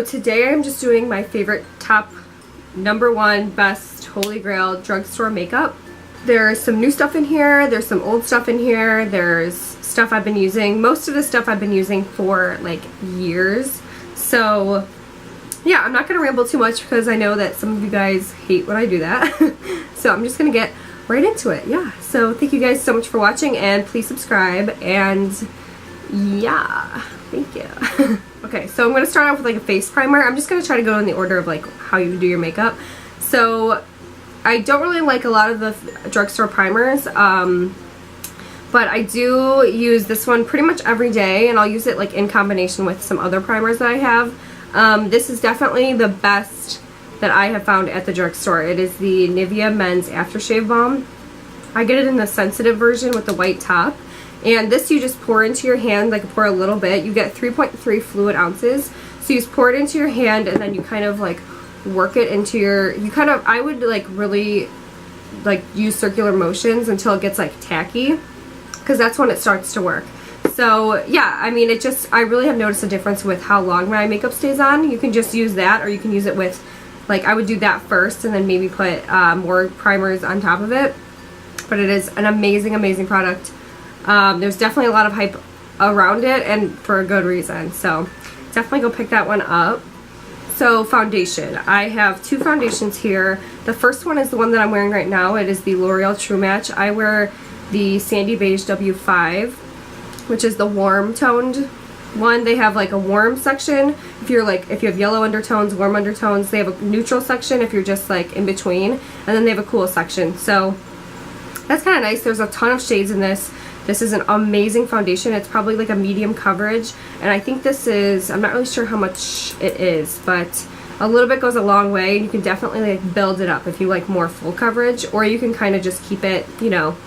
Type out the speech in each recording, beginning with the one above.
today I'm just doing my favorite top #1 best holy grail drugstore makeup. There's some new stuff in here, there's some old stuff in here, there's stuff I've been using. Most of the stuff I've been using for like years. So yeah, I'm not going to ramble too much because I know that some of you guys hate when I do that. So I'm just going to get right into it. Yeah, so thank you guys so much for watching, and please subscribe, and yeah, thank you. Okay, so I'm going to start off with like a face primer. I'm just going to try to go in the order of like how you do your makeup. So I don't really like a lot of the drugstore primers, but I do use this one pretty much every day, and I'll use it like in combination with some other primers that I have. This is definitely the best that I have found at the drugstore. It is the Nivea Men's Aftershave Balm. I get it in the sensitive version with the white top. And this you just pour into your hand, like pour a little bit. You get 3.3 fluid ounces. So you just pour it into your hand, and then you kind of like work it into your, I would like really like use circular motions until it gets like tacky, because that's when it starts to work. So yeah, I mean, I really have noticed a difference with how long my makeup stays on. You can just use that, or you can use it with, like, I would do that first and then maybe put more primers on top of it. But it is an amazing, amazing product. There's definitely a lot of hype around it, and for a good reason. So definitely go pick that one up. So foundation. I have two foundations here. The first one is the one that I'm wearing right now. It is the L'Oreal Trumatch. I wear the Sandy Beige W5, which is the warm toned one. They have like a warm section if you have yellow undertones, warm undertones. They have a neutral section if you're just like in between, and then they have a cool section. So that's kind of nice. There's a ton of shades in this. This is an amazing foundation. It's probably like a medium coverage, and I think this is, I'm not really sure how much it is, but a little bit goes a long way. You can definitely like build it up if you like more full coverage, or you can kind of just keep it, you know,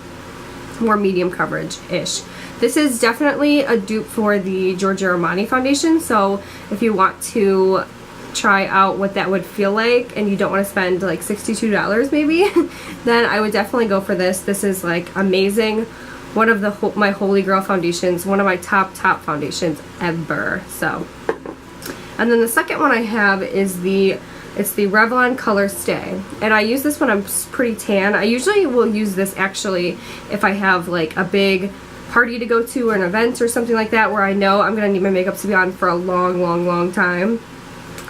more medium coverage-ish. This is definitely a dupe for the Giorgio Armani foundation, so if you want to try out what that would feel like and you don't want to spend like $62 maybe, then I would definitely go for this. This is like amazing. One of my holy grail foundations, one of my top foundations ever. So, and then the second one I have is it's the Revlon Colorstay, and I use this when I'm pretty tan. I usually will use this actually if I have like a big party to go to or an event or something like that where I know I'm gonna need my makeup to be on for a long time.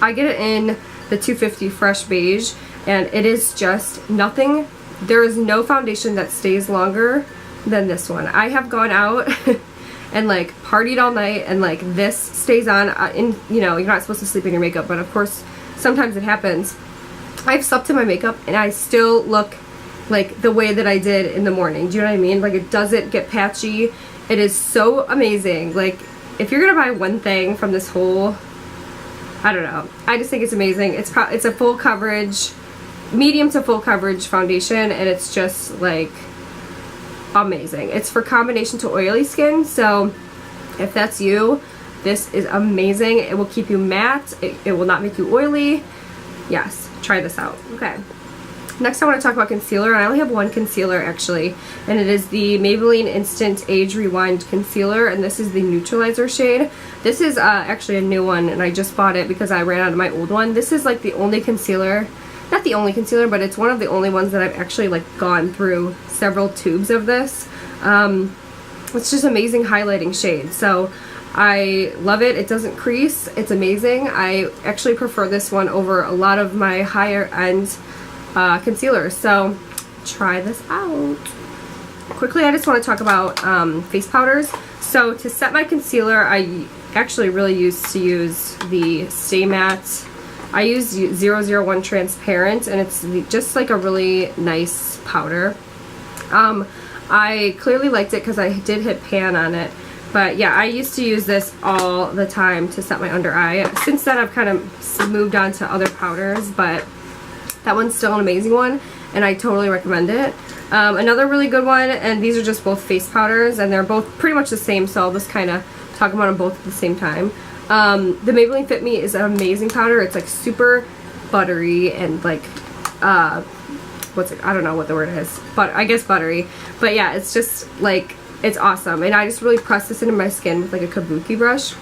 I get it in the 250 Fresh Beige, and it is just nothing. There is no foundation that stays longer than this one. I have gone out and like partied all night, and like this stays on in, you know, you're not supposed to sleep in your makeup, but of course sometimes it happens. I've slept in my makeup and I still look like the way that I did in the morning. Do you know what I mean? Like, it doesn't get patchy. It is so amazing. Like, if you're gonna buy one thing from this whole, I don't know, I just think it's amazing. It's a full coverage, medium to full coverage foundation, and it's just like amazing. It's for combination to oily skin, so if that's you, this is amazing. It will keep you matte. It will not make you oily. Yes, try this out. Okay. Next I want to talk about concealer, and I only have one concealer actually, and it is the Maybelline Instant Age Rewind Concealer, and this is the Neutralizer shade. This is actually a new one, and I just bought it because I ran out of my old one. This is like the only concealer, not the only concealer, but it's one of the only ones that I've actually like gone through several tubes of this. It's just amazing highlighting shade, so I love it. It doesn't crease. It's amazing. I actually prefer this one over a lot of my higher end concealers, so try this out. Quickly, I just want to talk about face powders. So to set my concealer, I actually really used to use the Stay Matte. I use 001 Transparent, and it's just like a really nice powder. I clearly liked it because I did hit pan on it. But yeah, I used to use this all the time to set my under eye. Since then, I've kind of moved on to other powders, but that one's still an amazing one, and I totally recommend it. Another really good one, and these are just both face powders, and they're both pretty much the same, so I'll just kind of talk about them both at the same time. The Maybelline Fit Me is an amazing powder. It's like super buttery and like, what's it? I don't know what the word is, but I guess buttery. But yeah, it's just like, it's awesome. And I just really press this into my skin with like a kabuki brush.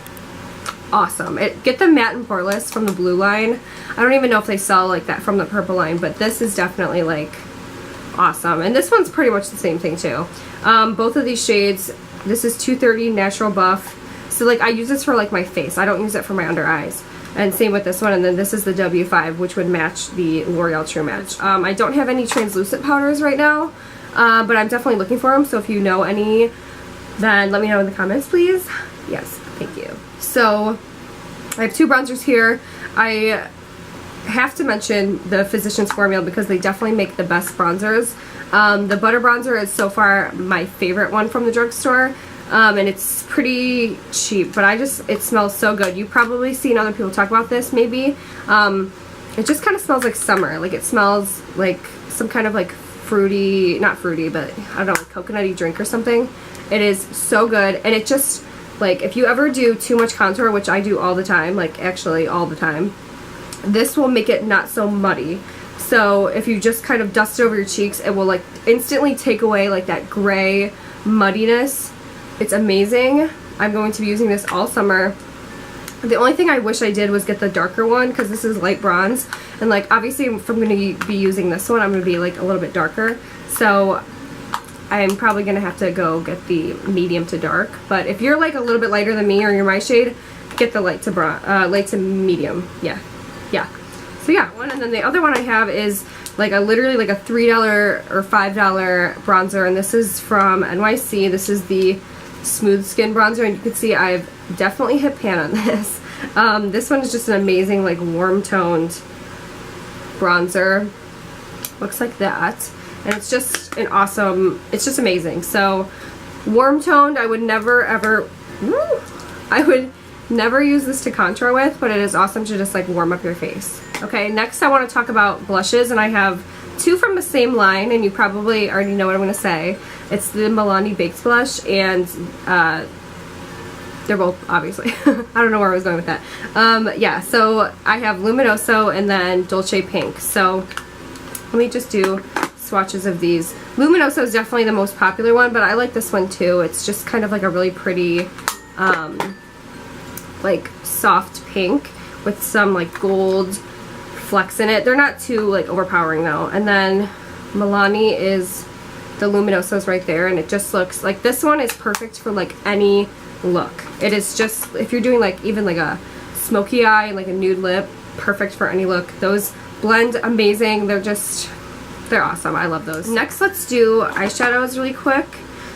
awesome. Get the matte and poreless from the blue line. I don't even know if they sell like that from the purple line, but this is definitely like awesome. And this one's pretty much the same thing too. Both of these shades, this is 230 Natural Buff. So like I use this for like my face. I don't use it for my under eyes. And same with this one. And then this is the W5, which would match the L'Oreal Trumatch. I don't have any translucent powders right now, but I'm definitely looking for them. So if you know any, then let me know in the comments, please. Yes, thank you. So I have two bronzers here. I have to mention the Physicians Formula because they definitely make the best bronzers. The Butter Bronzer is so far my favorite one from the drugstore. And it's pretty cheap, but it smells so good. You've probably seen other people talk about this, maybe. It just kind of smells like summer. Like it smells like some kind of like fruity, not fruity, but I don't know, like coconutty drink or something. It is so good, and it just, like, if you ever do too much contour, which I do all the time, like actually all the time, this will make it not so muddy. So if you just kind of dust it over your cheeks, it will like instantly take away like that gray muddiness. It's amazing. I'm going to be using this all summer. The only thing I wish I did was get the darker one because this is light bronze. And like obviously if I'm going to be using this one, I'm going to be like a little bit darker. So I'm probably going to have to go get the medium to dark. But if you're like a little bit lighter than me or you're my shade, get the light to medium. Yeah. So yeah, one. And then the other one I have is like literally like a $3 or $5 bronzer. And this is from NYC. This is the Smooth Skin Bronzer, and you can see I've definitely hit pan on this. This one is just an amazing like warm toned bronzer. Looks like that, and it's just an awesome, it's just amazing. So warm toned, I would never ever, I would never use this to contour with, but it is awesome to just like warm up your face. Okay, next I want to talk about blushes, and I have two from the same line, and you probably already know what I'm going to say. It's the Milani Baked Blush, and they're both, obviously. I don't know where I was going with that. Yeah, so I have Luminoso and then Dolce Pink. So let me just do swatches of these. Luminoso is definitely the most popular one, but I like this one too. It's just kind of like a really pretty, like soft pink with some like gold flecks in it. They're not too like overpowering though. And then Milani is the Luminosos right there, and it just looks like this one is perfect for like any look. It is just, if you're doing like even like a smoky eye and like a nude lip, perfect for any look. Those blend amazing. They're awesome. I love those. Next, let's do eyeshadows really quick.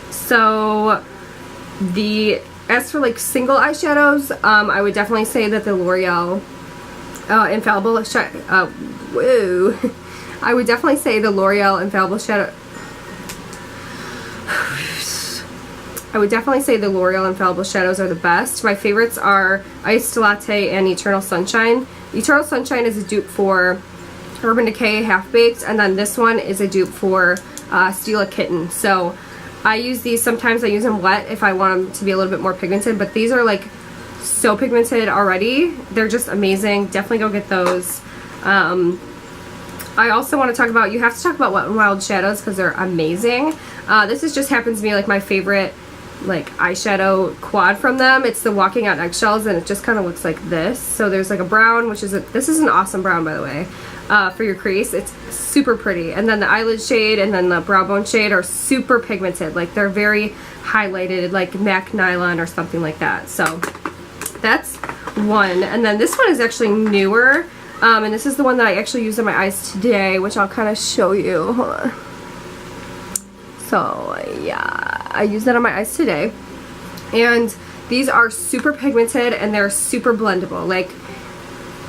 So as for like single eyeshadows, I would definitely say that the L'Oreal Infallible I would definitely say the L'Oreal Infallible shadow. I would definitely say the L'Oreal Infallible shadows are the best. My favorites are Iced Latte and Eternal Sunshine. Eternal Sunshine is a dupe for Urban Decay Half Baked, and then this one is a dupe for Stila Kitten. So I use these, sometimes I use them wet if I want them to be a little bit more pigmented, but these are like so pigmented already. They're just amazing. Definitely go get those. I also want to talk about, you have to talk about Wet n Wild shadows because they're amazing. This just happens to be like my favorite like eyeshadow quad from them. It's the Walking on Eggshells, and it just kind of looks like this. So there's like a brown, which is this is an awesome brown, by the way, for your crease. It's super pretty. And then the eyelid shade and then the brow bone shade are super pigmented. Like they're very highlighted, like MAC Nylon or something like that. So that's one. And then this one is actually newer. And this is the one that I actually used on my eyes today, which I'll kind of show you. Hold on. So yeah, I used that on my eyes today. And these are super pigmented and they're super blendable. Like,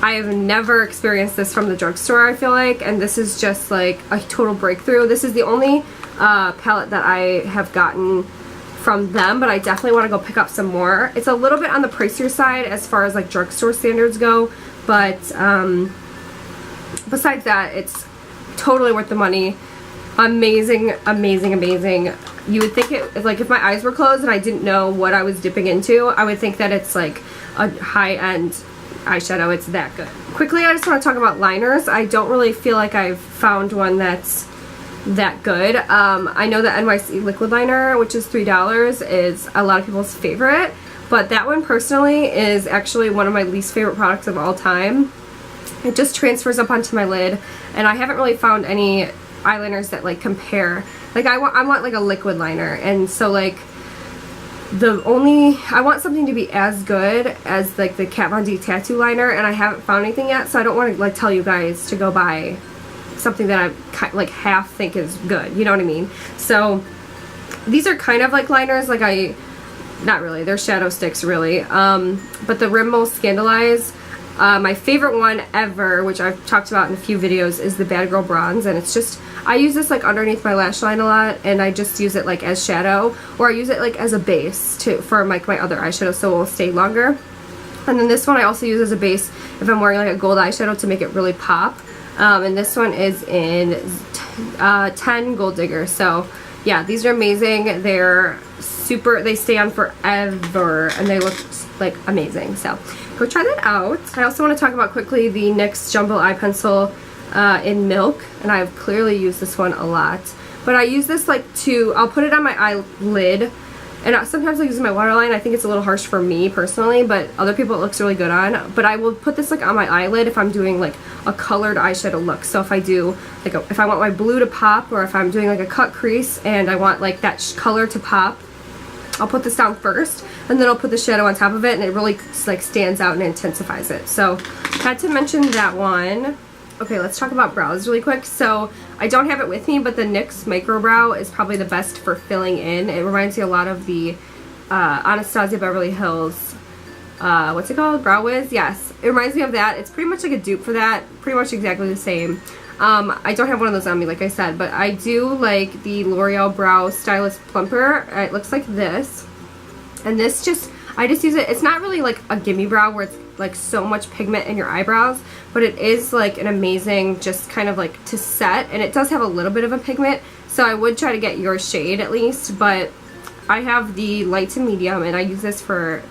I have never experienced this from the drugstore, I feel like. And this is just like a total breakthrough. This is the only palette that I have gotten from them, but I definitely want to go pick up some more. It's a little bit on the pricier side as far as like drugstore standards go. But besides that, it's totally worth the money. Amazing, amazing, amazing. You would think it, like if my eyes were closed and I didn't know what I was dipping into, I would think that it's like a high-end eyeshadow. It's that good. Quickly, I just want to talk about liners. I don't really feel like I've found one that's that good. I know that NYC liquid liner, which is $3, is a lot of people's favorite. but that one personally is actually one of my least favorite products of all time. It just transfers up onto my lid, and I haven't really found any eyeliners that like compare. Like I want like a liquid liner, and so like I want something to be as good as like the Kat Von D tattoo liner, and I haven't found anything yet, so I don't want to like tell you guys to go buy something that I like half think is good, you know what I mean? So these are kind of like liners, like not really, they're shadow sticks really, but the Rimmel Scandaleyes, my favorite one ever, which I've talked about in a few videos, is the Bad Girl Bronze, and it's just, I use this like underneath my lash line a lot, and I just use it like as shadow, or I use it like as a base for like my other eyeshadow, so it will stay longer. And then this one I also use as a base if I'm wearing like a gold eyeshadow to make it really pop. And this one is in 10 Gold Digger. So yeah, these are amazing. They're super, they stay on forever, and they look like amazing. So go try that out. I also want to talk about quickly the NYX Jumbo Eye Pencil in Milk, and I've clearly used this one a lot. But I use this like I'll put it on my eyelid, and sometimes I use my waterline. I think it's a little harsh for me personally, but other people it looks really good on. But I will put this like on my eyelid if I'm doing like a colored eyeshadow look. So if I do like if I want my blue to pop, or if I'm doing like a cut crease and I want like that color to pop, I'll put this down first, and then I'll put the shadow on top of it, and it really like stands out and intensifies it. So had to mention that one. Okay, let's talk about brows really quick. So I don't have it with me, but the NYX MicroBrow is probably the best for filling in. It reminds me a lot of the Anastasia Beverly Hills, what's it called? Brow Wiz? Yes, it reminds me of that. It's pretty much like a dupe for that, pretty much exactly the same. I don't have one of those on me, like I said, but I do like the L'Oreal Brow Stylist Plumper. It looks like this, and this just, I just use it. It's not really like a gimme brow where it's like so much pigment in your eyebrows, but it is like an amazing just kind of like to set, and it does have a little bit of a pigment, so I would try to get your shade at least. But I have the light to medium, and I use this for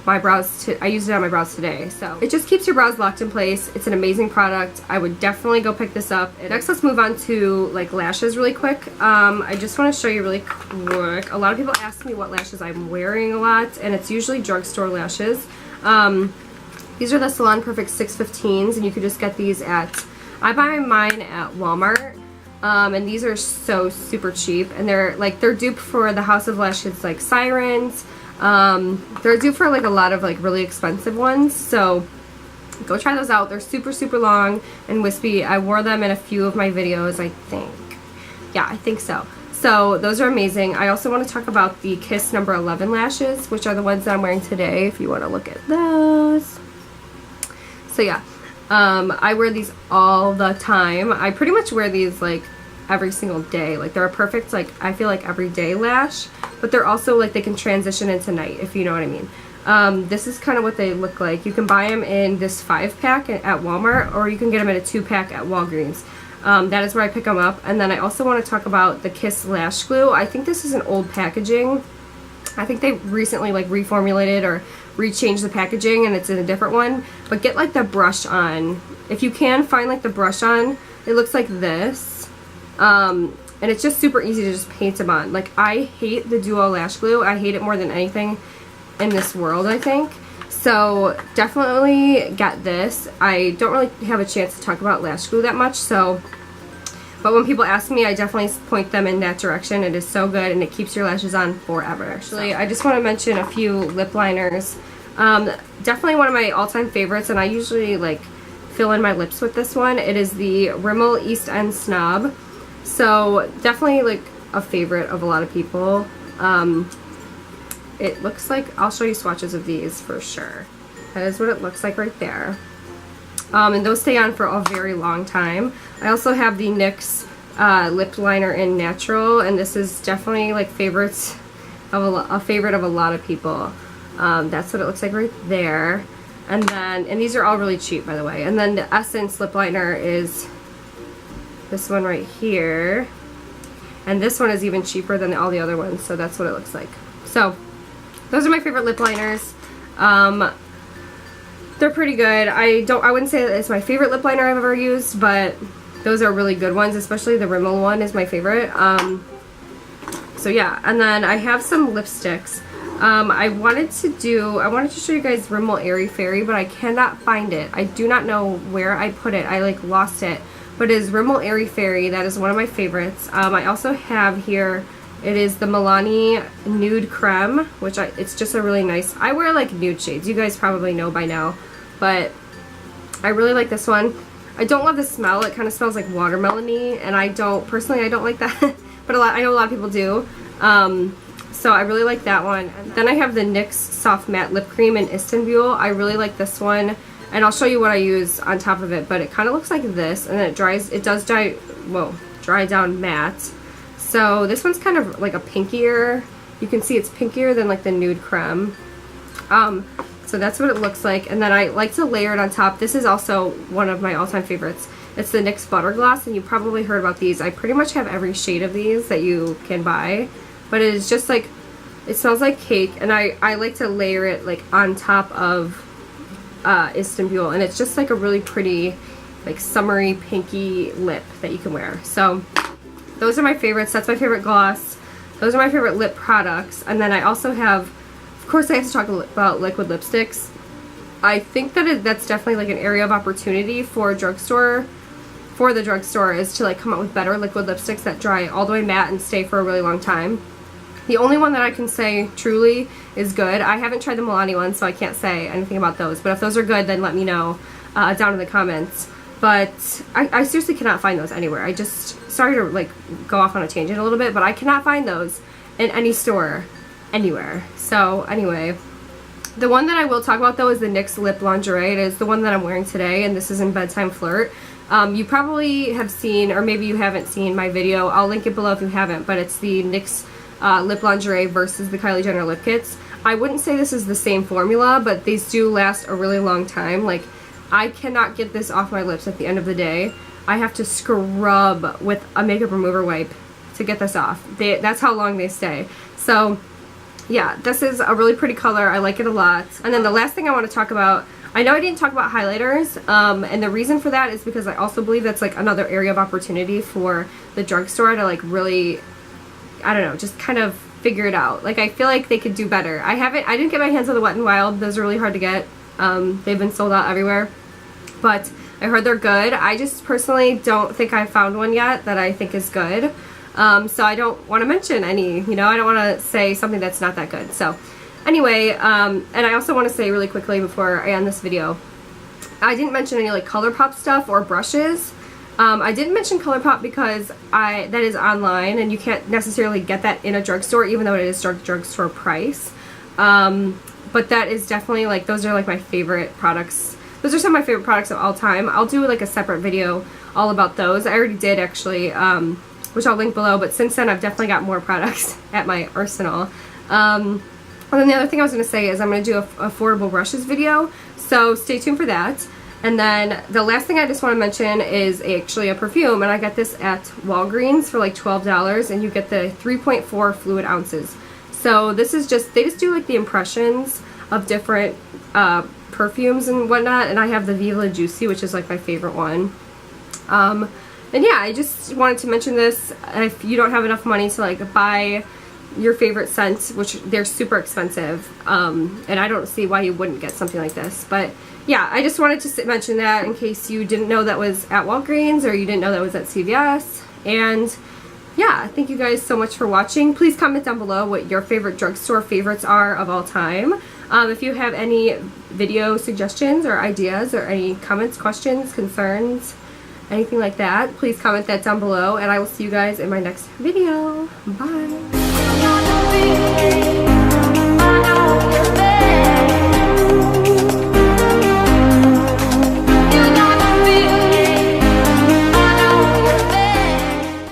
my brows. I used it on my brows today, so it just keeps your brows locked in place. It's an amazing product. I would definitely go pick this up. Next, let's move on to like lashes really quick. I just want to show you really quick. A lot of people ask me what lashes I'm wearing a lot, and it's usually drugstore lashes. These are the Salon Perfect 615s, and you can just get these I buy mine at Walmart, and these are so super cheap, and they're dupe for the House of Lashes like Sirens. They're dupe for like a lot of like really expensive ones, so go try those out. They're super super long and wispy. I wore them in a few of my videos, I think. Yeah, I think so. So those are amazing. I also want to talk about the Kiss number 11 lashes, which are the ones that I'm wearing today, if you want to look at those. So yeah, I wear these all the time. I pretty much wear these like every single day. Like they're a perfect, like I feel like everyday lash, but they're also like they can transition into night, if you know what I mean. This is kind of what they look like. You can buy them in this 5-pack at Walmart, or you can get them in a 2-pack at Walgreens. That is where I pick them up. And then I also want to talk about the Kiss Lash Glue. I think this is an old packaging. I think they recently like reformulated or rechanged the packaging, and it's in a different one. But get like the brush on. If you can find like the brush on, it looks like this. And it's just super easy to just paint them on. Like I hate the Duo Lash Glue. I hate it more than anything in this world, I think. So definitely get this. I don't really have a chance to talk about lash glue that much, so but when people ask me, I definitely point them in that direction. It is so good, and it keeps your lashes on forever. Actually, I just want to mention a few lip liners. Definitely one of my all-time favorites, and I usually like fill in my lips with this one. It is the Rimmel East End Snob. So definitely like a favorite of a lot of people. It looks like, I'll show you swatches of these for sure. That is what it looks like right there. And those stay on for a very long time. I also have the NYX Lip Liner in Natural, and this is definitely like favorites of a favorite of a lot of people. That's what it looks like right there. And these are all really cheap, by the way. And then the Essence Lip Liner is this one right here. And this one is even cheaper than all the other ones, so that's what it looks like. So those are my favorite lip liners. They're pretty good. I wouldn't say that it's my favorite lip liner I've ever used, but those are really good ones, especially the Rimmel one is my favorite. So yeah, and then I have some lipsticks. I wanted to show you guys Rimmel Airy Fairy, but I cannot find it. I do not know where I put it. I like lost it. But it is Rimmel Airy Fairy. That is one of my favorites. I also have here, it is the Milani Nude Creme, which it's just a really nice, I wear like nude shades. You guys probably know by now, but I really like this one. I don't love the smell. It kind of smells like watermelon-y, and personally I don't like that, but I know a lot of people do. So I really like that one. And then I have the NYX Soft Matte Lip Cream in Istanbul. I really like this one, and I'll show you what I use on top of it, but it kind of looks like this, and then it does dry down matte. So this one's kind of like a pinkier, you can see it's pinkier than like the Nude Creme. So that's what it looks like, and then I like to layer it on top. This is also one of my all-time favorites. It's the NYX Butter Gloss, and you probably heard about these. I pretty much have every shade of these that you can buy, but it is just like, it smells like cake, and I like to layer it like on top of Istanbul, and it's just like a really pretty like summery pinky lip that you can wear. So those are my favorites. That's my favorite gloss. Those are my favorite lip products. And then I also have, of course, I have to talk about liquid lipsticks. I think that that's definitely like an area of opportunity for the drugstore is to like come up with better liquid lipsticks that dry all the way matte and stay for a really long time. The only one that I can say truly is good, I haven't tried the Milani one, so I can't say anything about those, but if those are good, then let me know down in the comments. But I seriously cannot find those anywhere. I just, sorry to like go off on a tangent a little bit, but I cannot find those in any store anywhere. So anyway, the one that I will talk about though is the NYX Lip Lingerie. It is the one that I'm wearing today, and this is in Bedtime Flirt. You probably have seen, or maybe you haven't seen my video. I'll link it below if you haven't, but it's the NYX Lip Lingerie versus the Kylie Jenner lip kits. I wouldn't say this is the same formula, but these do last a really long time. Like, I cannot get this off my lips at the end of the day. I have to scrub with a makeup remover wipe to get this off. That's how long they stay. So yeah, this is a really pretty color. I like it a lot. And then the last thing I want to talk about, I know I didn't talk about highlighters, and the reason for that is because I also believe that's like another area of opportunity for the drugstore to like really, I don't know, just kind of figure it out. Like, I feel like they could do better. I didn't get my hands on the Wet n Wild. Those are really hard to get. They've been sold out everywhere, but I heard they're good. I just personally don't think I've found one yet that I think is good. So I don't want to mention any, you know, I don't want to say something that's not that good. So anyway, and I also want to say really quickly before I end this video, I didn't mention any like ColourPop stuff or brushes. I didn't mention ColourPop because that is online and you can't necessarily get that in a drugstore, even though it is drugstore price. But that is definitely like, those are like my favorite products. Those are some of my favorite products of all time. I'll do like a separate video all about those. I already did actually, which I'll link below, but since then I've definitely got more products at my arsenal. And then the other thing I was going to say is I'm going to do a affordable brushes video, so stay tuned for that. And then the last thing I just want to mention is actually a perfume, and I got this at Walgreens for like $12, and you get the 3.4 fluid ounces. So this is just, they just do like the impressions of different perfumes and whatnot, and I have the Viva Juicy, which is like my favorite one. And yeah, I just wanted to mention this. If you don't have enough money to like buy your favorite scent, which they're super expensive, and I don't see why you wouldn't get something like this. But yeah, I just wanted to mention that in case you didn't know that was at Walgreens or you didn't know that was at CVS. And yeah, thank you guys so much for watching. Please comment down below what your favorite drugstore favorites are of all time. If you have any video suggestions or ideas or any comments, questions, concerns, anything like that, please comment that down below, and I will see you guys in my next video. Bye!